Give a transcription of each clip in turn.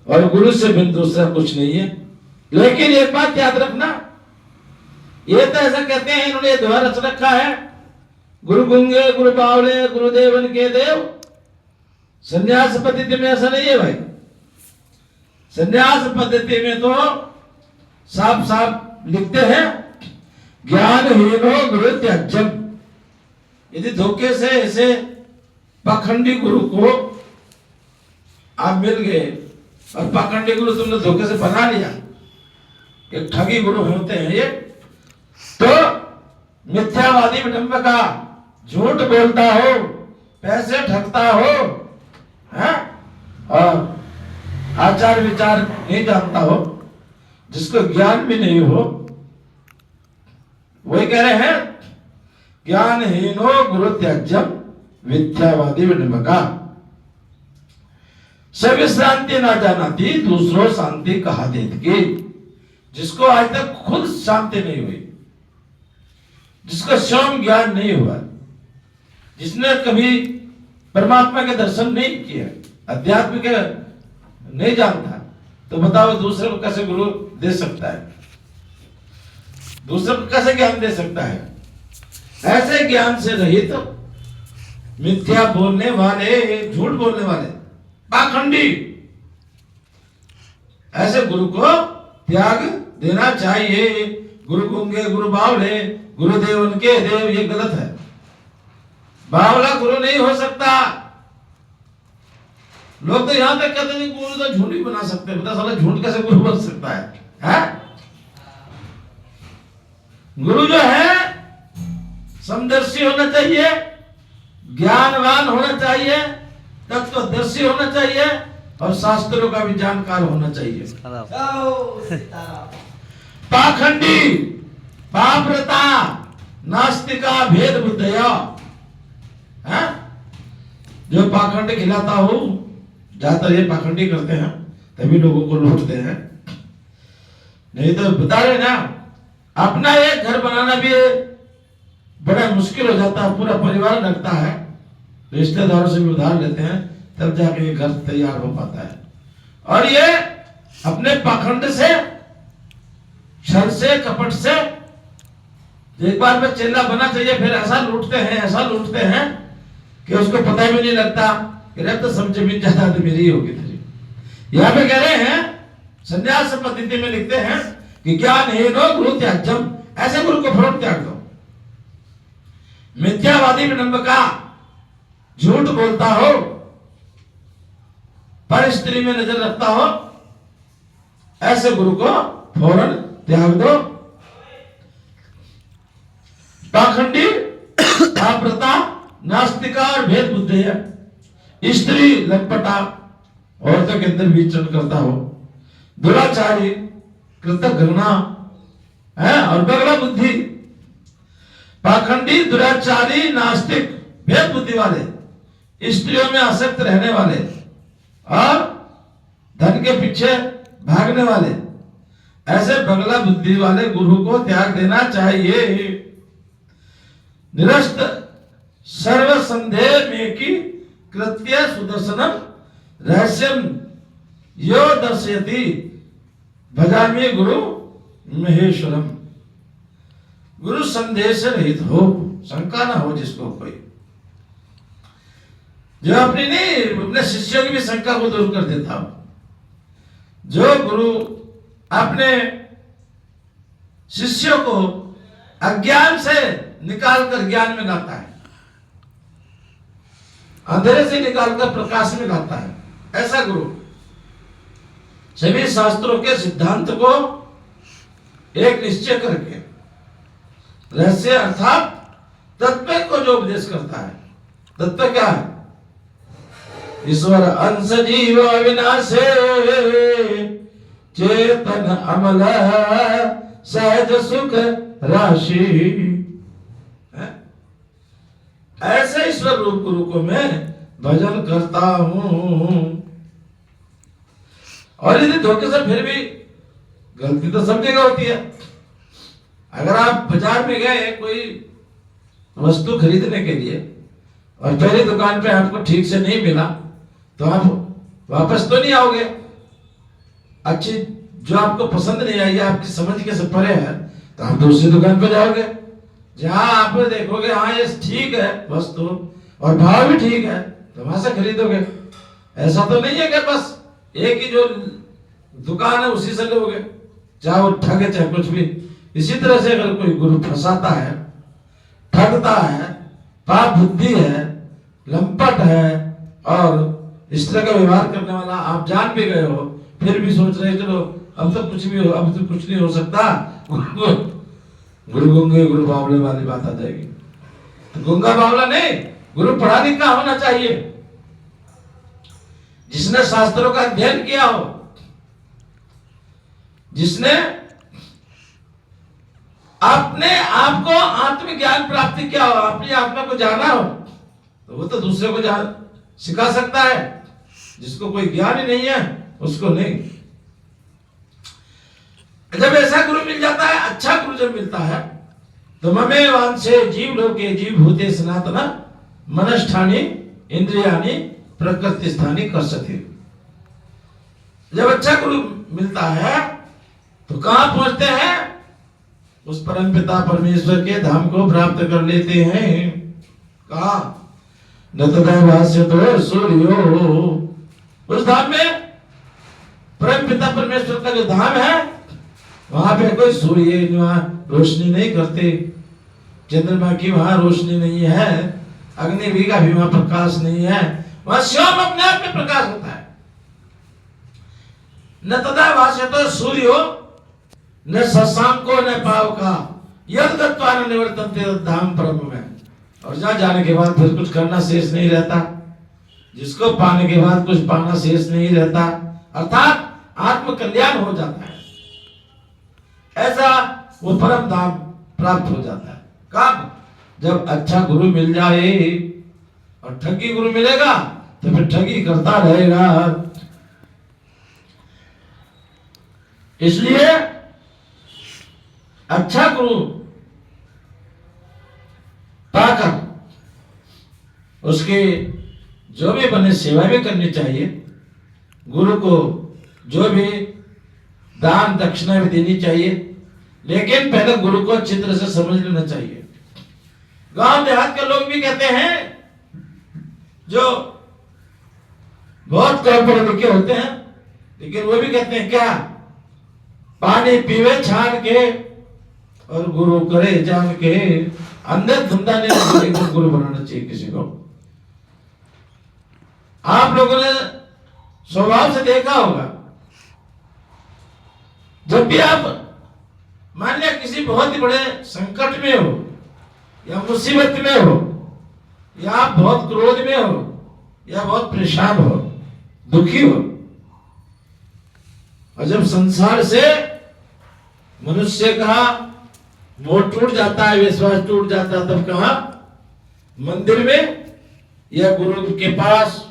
और गुरु से बिन दूसरा कुछ नहीं है। लेकिन एक बात याद रखना, ये तो ऐसा कहते हैं, इन्होंने दोहा रच रखा है, गुरु गुंगे गुरु बावले गुरुदेवन के देव। संन्यास पद्धति में ऐसा नहीं है भाई। संन्यास पद्धति में तो साफ साफ लिखते हैं, ज्ञानहीनो गुरु त्याज्यम। यदि धोखे से ऐसे पाखंडी गुरु को आप मिल गए और पाखंडी गुरु तुमने धोखे से बना लिया, एक ठगी गुरु होते हैं ये, तो मिथ्यावादी विडंबका, झूठ बोलता हो, पैसे ठगता हो, है? और आचार विचार नहीं जानता हो, जिसको ज्ञान भी नहीं हो, वही कह रहे हैं ज्ञानहीनो गुरु त्याज्यम मिथ्यावादी विडंबका। सभी शांति ना जानाती दूसरों शांति कहा देत की। जिसको आज तक खुद शांति नहीं हुई, जिसको स्वयं ज्ञान नहीं हुआ, जिसने कभी परमात्मा के दर्शन नहीं किया, अध्यात्म के नहीं जानता, तो बताओ दूसरे को कैसे गुरु दे सकता है? दूसरे को कैसे ज्ञान दे सकता है? ऐसे ज्ञान से रहित तो मिथ्या बोलने वाले, झूठ बोलने वाले, पाखंडी, ऐसे गुरु को त्याग देना चाहिए। गुरु गुंगे गुरु बावले गुरुदेव उनके देव, ये गलत है। बावला गुरु नहीं हो सकता। लोग तो यहां तक कहते नहीं गुरु तो झूठ ही बना सकते। बता साला झूठ कैसे गुरु बन सकता है? गुरु जो है समदर्शी होना चाहिए, ज्ञानवान होना चाहिए, तत्वदर्शी होना चाहिए और शास्त्रों का भी जानकार होना चाहिए। पाखंडी, पापरता, नास्तिका, भेद बुद्धया, जो पाखंड खिलाता हो, ज्यादातर ये पाखंडी करते हैं, तभी लोगों को लूटते हैं। नहीं तो बता रहे ना, अपना एक घर बनाना भी बड़ा मुश्किल हो जाता है, पूरा परिवार लगता है, रिश्तेदारों से भी उधार लेते हैं, तब जाके ये घर तैयार हो पाता है। और ये अपने पाखंड से, छल से, कपट से एक बार में चेला बना चाहिए, फिर ऐसा लूटते हैं, ऐसा लूटते हैं कि उसको पता भी नहीं लगता कि रे तो सब जमीन जायदाद मेरी होगी तेरी। यहाँ पे कह रहे हैं, संन्यास पद्धति में लिखते हैं कि ज्ञानहीनो गुरु त्याज्यम, ऐसे गुरु को फौरन त्याग दो। मिथ्यावादी विडंबका, झूठ बोलता हो, पर स्त्री में नजर रखता हो, ऐसे गुरु को फौरन त्याग दो। पाखंडी, पापरता, नास्तिका और भेद बुद्धि है, स्त्री लंपटा, औरतों के अंदर विचरण करता हो, दुराचारी, कृतघ्ना है और बगला बुद्धि। पाखंडी, दुराचारी, नास्तिक, भेद बुद्धि वाले, स्त्रियों में आसक्त रहने वाले और धन के पीछे भागने वाले, ऐसे बगला बुद्धि वाले गुरु को त्याग देना चाहिए। निरस्त सर्व संदेह में की कृत्य सुदर्शनम रहस्यम यो दर्शयति भजामि गुरु महेश्वरम। गुरु संदेह से रहित हो, शंका ना हो जिसको कोई, जो अपनी नहीं, अपने शिष्यों की भी शंका को दूर कर देता हो। जो गुरु अपने शिष्यों को अज्ञान से निकालकर ज्ञान में लाता है, अंधेरे से निकालकर प्रकाश में लाता है, ऐसा गुरु सभी शास्त्रों के सिद्धांत को एक निश्चय करके रहस्य अर्थात तत्व को जो उपदेश करता है। तत्व क्या है? ईश्वर अंश जीव अविनाशे चेतन अमल सहज सुख राशि। ऐसे ईश्वर रूप गुरु को मैं भजन करता हूं। और यदि धोखे से फिर भी, गलती तो सब जगह होती है। अगर आप बाजार में गए कोई वस्तु खरीदने के लिए और पहली दुकान पे आपको ठीक से नहीं मिला, तो आप वापस तो नहीं आओगे। अच्छी जो आपको पसंद नहीं आई, आपकी समझ के से परे है, तो आप दूसरी दुकान पे जाओगे जहां आप देखोगे हाँ ये ठीक है वस्तु और भाव भी ठीक है, तो वहां से खरीदोगे। ऐसा तो नहीं है कि बस एक ही जो दुकान है उसी से लोगे, चाहे वो ठग है चाहे कुछ भी। इसी तरह से अगर कोई गुरु फंसाता है, ठगता है, पाप बुद्धि है, लंपट है और इस तरह का व्यवहार करने वाला आप जान भी गए हो, फिर भी सोच रहे चलो अब तो कुछ भी हो, अब तो कुछ नहीं हो सकता, गुरु गंगे गुरु बावले वाली बात आ जाएगी। तो गंगा बावला नहीं, गुरु पढ़ा लिखा होना चाहिए, जिसने शास्त्रों का अध्ययन किया हो, जिसने अपने आप को आत्मज्ञान प्राप्ति किया हो, अपनी आत्मा को जाना हो, तो वो तो दूसरे को जान सिखा सकता है। जिसको कोई ज्ञान ही नहीं है उसको नहीं। जब ऐसा गुरु मिल जाता है, अच्छा गुरु जब मिलता है, तो ममे वांछे जीव लोके जीव भूते सनातन मनष्ठानी इंद्रियानी प्रकृति स्थानी कर्षति। जब अच्छा गुरु मिलता है तो कहां पहुंचते हैं? उस परम पिता परमेश्वर के धाम को प्राप्त कर लेते हैं। कहा न तथा भाष्य तो सूर्यो, उस धाम में परम पिता परमेश्वर का जो धाम है वहां पे कोई सूर्य रोशनी नहीं करते, चंद्रमा की वहां रोशनी नहीं है, अग्नि का भी वहां प्रकाश नहीं है, वहां स्वयं अपने आप में प्रकाश होता है। न तथा भाष्यतो सूर्यो न शशांको न पावका यद गत्वा न निवर्तन्ते धाम परम में। और जहां जाने के बाद फिर कुछ करना शेष नहीं रहता, जिसको पाने के बाद कुछ पाना शेष नहीं रहता, अर्थात आत्म कल्याण हो जाता है। ऐसा वो परम धाम प्राप्त हो जाता है। कब? जब अच्छा गुरु मिल जाए। और ठगी गुरु मिलेगा तो फिर ठगी करता रहेगा। इसलिए अच्छा गुरु पाकर उसकी जो भी बने सेवा भी करनी चाहिए। गुरु को जो भी दान दक्षिणा भी देनी चाहिए, लेकिन पहले गुरु को अच्छी तरह से समझ लेना चाहिए। गांव देहात के लोग भी कहते हैं, जो बहुत कम पढ़े लिखे होते हैं, लेकिन वो भी कहते हैं क्या, पानी पीवे छान के और गुरु करे जान के। अंदर धंधा नहीं तो गुरु बनाना चाहिए किसी को। आप लोगों ने स्वभाव से देखा होगा, जब भी आप मान लिया किसी बहुत ही बड़े संकट में हो या मुसीबत में हो या आप बहुत क्रोध में हो या बहुत परेशान हो, दुखी हो, और जब संसार से मनुष्य का मोह टूट जाता है, विश्वास टूट जाता है, तब कहां? मंदिर में या गुरु के पास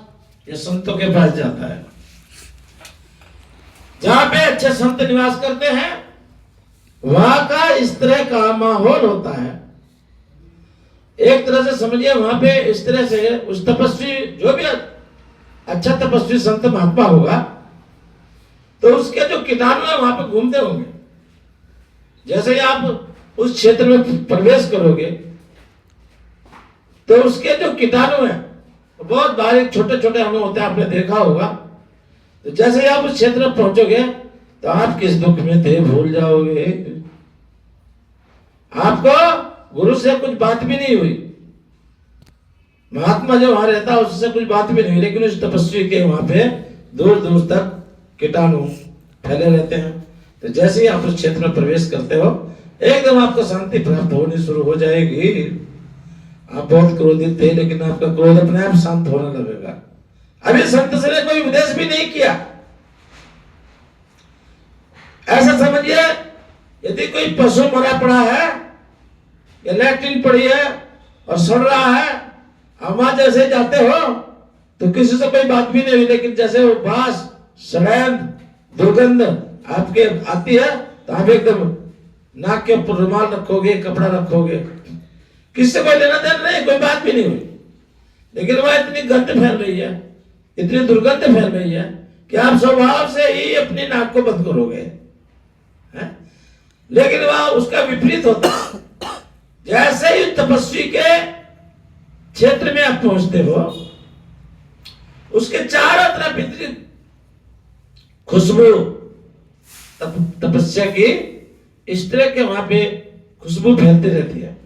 या संतों के पास जाता है, जहां पे अच्छे संत निवास करते हैं। वहां का इस तरह का माहौल होता है, एक तरह से समझिए वहां पे इस तरह से उस तपस्वी, जो भी अच्छा तपस्वी संत महात्मा होगा, तो उसके जो कीटाणु है वहां पे घूमते होंगे। जैसे ही आप उस क्षेत्र में प्रवेश करोगे तो उसके जो कीटाणु है बहुत बारीक छोटे छोटे अणु होते हैं, आपने देखा होगा। तो जैसे ही आप उस क्षेत्र में पहुंचोगे तो आप किस दुख में थे भूल जाओगे। आपको गुरु से कुछ बात भी नहीं हुई, महात्मा जो वहां रहता है उससे कुछ बात भी नहीं हुई, लेकिन उस तपस्वी के वहां पे दूर दूर तक कीटाणु फैले रहते हैं। तो जैसे ही आप उस क्षेत्र में प्रवेश करते हो, एकदम आपको शांति प्राप्त होनी शुरू हो जाएगी। आप बहुत क्रोधित थे, लेकिन आपका क्रोध अपने आप शांत होने लगेगा। अभी संत से ने कोई उपदेश भी नहीं किया। ऐसा समझिए, यदि कोई पशु मरा पड़ा है या लैट्रिन पड़ी है और सड़ रहा है, आप वहां जैसे जाते हो तो किसी से कोई बात भी नहीं हुई, लेकिन जैसे वो बांस सड़ैंध दुर्गंध आपके आती है तो आप एकदम नाक के ऊपर रुमाल रखोगे, कपड़ा रखोगे, किससे कोई लेना देना नहीं, कोई बात भी नहीं हुई, लेकिन वह इतनी गंध फैल रही है, इतनी दुर्गंध फैल रही है कि आप स्वभाव से ही अपनी नाक को बंद करोगे, है? लेकिन वह उसका विपरीत होता है। जैसे ही तपस्वी के क्षेत्र में आप पहुंचते हो, उसके चारों तरफ इतनी खुशबू, तपस्या की इस तरह के वहां पे खुशबू फैलती रहती है।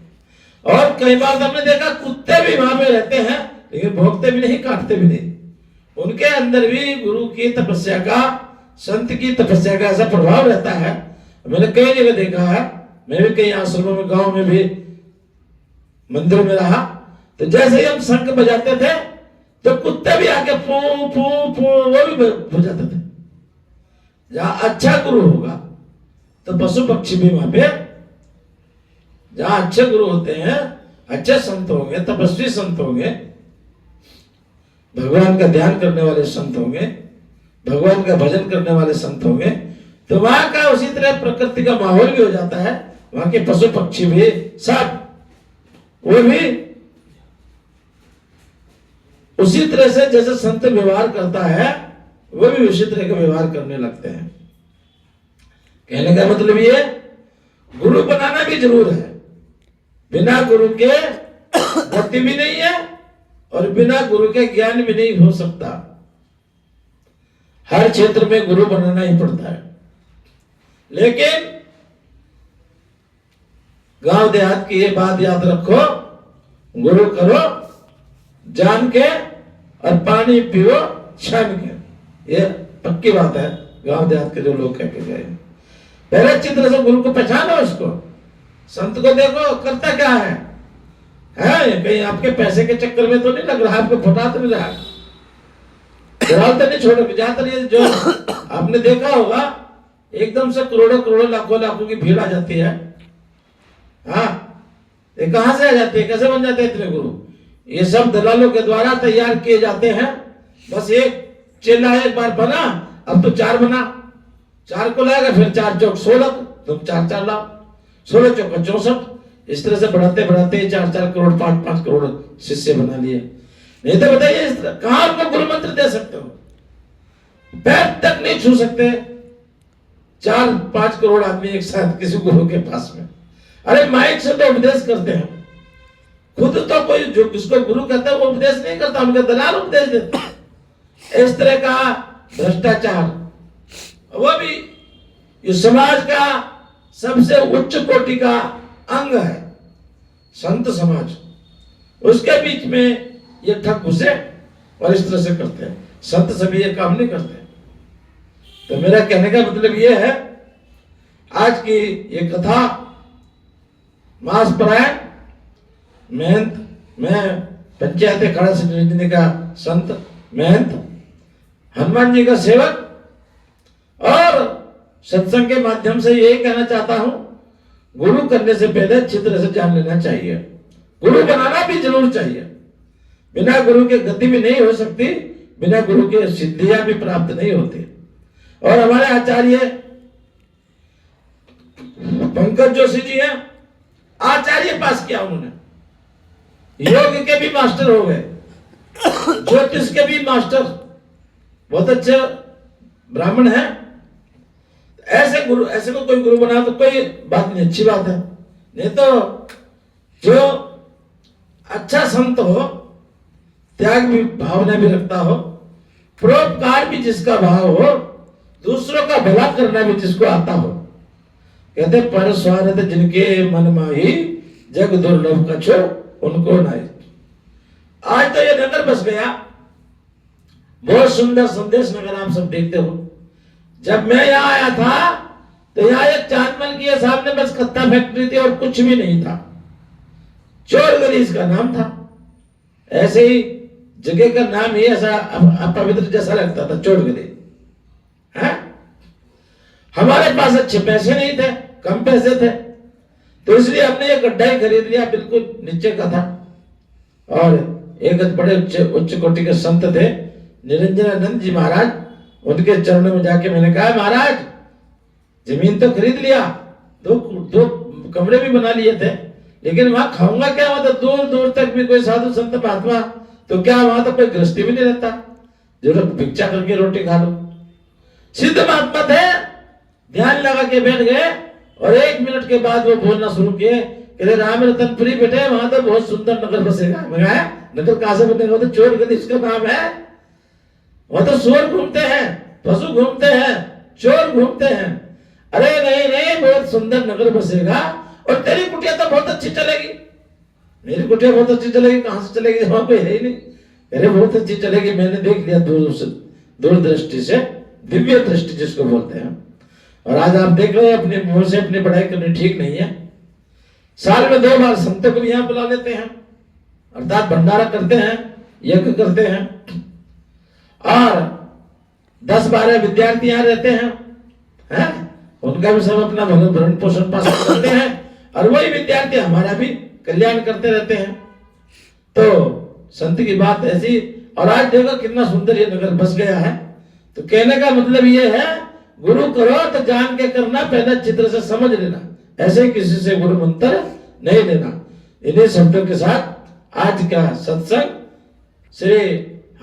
और कई बार हमने देखा कुत्ते भी वहां पे रहते हैं, लेकिन भौंकते भी नहीं, काटते भी नहीं। उनके अंदर भी गुरु की तपस्या का, संत की तपस्या का ऐसा प्रभाव रहता है। मैंने कई जगह देखा है, मैं भी कई आश्रमों में, गांव में भी, मंदिरों में रहा, तो जैसे ही हम शंख बजाते थे तो कुत्ते भी आके पू पू पू वो भी बजाते थे। जहां अच्छा गुरु होगा तो पशु पक्षी भी वहां पे, जहां अच्छे गुरु होते हैं, अच्छे संत होंगे, तपस्वी संत होंगे, भगवान का ध्यान करने वाले संत होंगे, भगवान का भजन करने वाले संत होंगे, तो वहां का उसी तरह प्रकृति का माहौल भी हो जाता है। वहां के पशु पक्षी भी सब वो भी उसी तरह से जैसे संत व्यवहार करता है, वो भी उसी तरह का व्यवहार करने लगते हैं। कहने का मतलब ये, गुरु बनाना भी जरूर है। बिना गुरु के गति भी नहीं है और बिना गुरु के ज्ञान भी नहीं हो सकता। हर क्षेत्र में गुरु बनाना ही पड़ता है। लेकिन गांव देहात की ये बात याद रखो, गुरु करो जान के और पानी पियो छान के। ये पक्की बात है गांव देहात के जो लोग कह के गए। पहले अच्छी तरह से गुरु को पहचानो, उसको संत को देखो करता क्या है कहीं आपके पैसे के चक्कर में तो नहीं लग रहा, आपको फटा तो नहीं रहा, तो नहीं छोड़ो। जहां तक ये जो आपने देखा होगा, एकदम से करोड़ों करोड़ों लाखों लाखों की भीड़ आ जाती है। हाँ, ये कहां से आ जाती है, कैसे बन जाते हैं इतने गुरु? ये सब दलालों के द्वारा तैयार किए जाते हैं। बस एक चेला एक बार बना, अब तो 4 बना, 4 को लाएगा, फिर 4 चौक 16, तो 4 लाओ, 16 चौक 64। इस तरह से बढ़ाते बढ़ाते 4 करोड़ 5 करोड़ शिष्य बना लिए। नहीं तो बताइए इस तरह कहां आपको गुरु मंत्र दे सकते हो? पैर तक नहीं छू सकते 4-5 करोड़ आदमी एक साथ किसी गुरु के पास में। अरे माइक से तो उपदेश करते हैं, खुद तो कोई जो किसको गुरु कहता है वो उपदेश नहीं करता, उनके दलाल उपदेश देते हैं। इस तरह का भ्रष्टाचार, वो भी इस समाज का सबसे उच्च कोटि का अंग है संत समाज, उसके बीच में ये ठग घुसे और इस तरह से करते हैं। संत सभी ये काम नहीं करते। तो मेरा कहने का मतलब ये है, आज की ये कथा मास परायण महंत, मैं पंचायत अखाड़ा से निरंजनी का संत महंत, हनुमान जी का सेवक, और सत्संग के माध्यम से यही कहना चाहता हूं, गुरु करने से पहले अच्छी तरह से जान लेना चाहिए। गुरु बनाना भी जरूर चाहिए। बिना गुरु के गति भी नहीं हो सकती, बिना गुरु के सिद्धियां भी प्राप्त नहीं होती। और हमारे आचार्य पंकज जोशी जी हैं, आचार्य पास किया उन्होंने, योग के भी मास्टर हो गए, ज्योतिष के भी मास्टर, बहुत अच्छे ब्राह्मण हैं। ऐसे गुरु, ऐसे को कोई गुरु बना तो कोई बात नहीं, अच्छी बात है। नहीं तो जो अच्छा संत हो, त्याग भी भावना भी रखता हो, परोपकार भी जिसका भाव हो, दूसरों का भला करना भी जिसको आता हो, कहते पर स्वार्थ जिनके मन माही, जग दुर्लभ कछो उनको नहीं। आज तो ये नगर बस गया, बहुत सुंदर संदेश नगर आप सब देखते हो। जब मैं यहाँ आया था तो यहाँ एक चांदमल की सामने बस कत्ता फैक्ट्री थी और कुछ भी नहीं था, चोरगली इसका नाम था। ऐसे ही जगह का नाम ही ऐसा अपवित्र जैसा लगता था, चोरगली। हमारे पास अच्छे पैसे नहीं थे, कम पैसे थे, तो इसलिए हमने ये गड्ढा ही खरीद लिया, बिल्कुल नीचे का था। और एक बड़े उच्च कोटि के संत थे, निरंजनानंद जी महाराज, उनके चरणों में जाके मैंने कहा, महाराज जमीन तो खरीद लिया, दो कमरे भी बना लिए थे, लेकिन वहां खाऊंगा क्या? मतलब दूर दूर तक भी कोई साधु संत महात्मा, तो क्या वहां तो कोई गृहस्थी भी नहीं रहता। जरूरत भिक्षा करके रोटी खा लो। सिद्ध महात्मा थे, ध्यान लगा के बैठ गए और 1 मिनट के बाद वो बोलना शुरू किए, कहते राम रतनपुरी बेटे वहां तो बहुत सुंदर नगर बसेगा। मैं नगर कहां से बनेगा? तो चोर गली इसका नाम है। वहां तो चोर घूमते हैं, पशु घूमते हैं, चोर घूमते हैं। अरे नहीं नहीं, बहुत सुंदर नगर बसेगा और तेरी कुटिया तो बहुत अच्छी चलेगी। मेरी कुटिया बहुत अच्छी चलेगी? कहां से चलेगी, वहां कोई है ही नहीं। अरे बहुत अच्छी चलेगी, मैंने देख लिया दूरदृष्टि से, दिव्य दृष्टि जिसको बोलते हैं। और आज आप देख रहे हैं अपने मुंह से अपनी पढ़ाई करनी ठीक नहीं है। साल में 2 बार संतों को यहाँ बुला लेते हैं, अर्थात भंडारा करते हैं, यज्ञ करते हैं, और 10-12 विद्यार्थी यहाँ रहते हैं, उनका भी सब अपना भरण पोषण पास करते हैं और वही विद्यार्थी हमारा भी कल्याण करते रहते हैं। तो संत की बात ऐसी। और आज देखो कितना सुंदर ये नगर बस गया है। तो कहने का मतलब ये है, गुरु करो तो जान के करना, पहले चित्र से समझ लेना, ऐसे किसी से गुरु मंत्र नहीं लेना। इन्हीं शब्दों के साथ आज का सत्संग श्री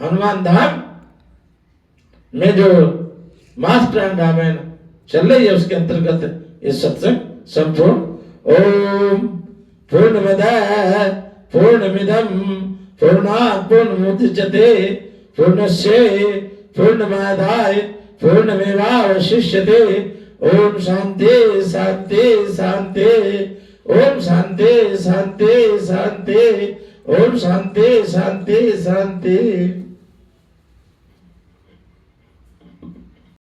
हनुमान धाम में जो मास्टर रामायण चल रही है उसके अंतर्गत ये सत्संग संपूर्ण। ओम पूर्णमदः पूर्णमिदं पूर्णात् पूर्णमुदच्यते पूर्णस्य पूर्णमादाय पूर्णमेवावशिष्यते। ओम शांति शांति शांति, ओम शांति शांति शांति, ओम शांति शांति शांति।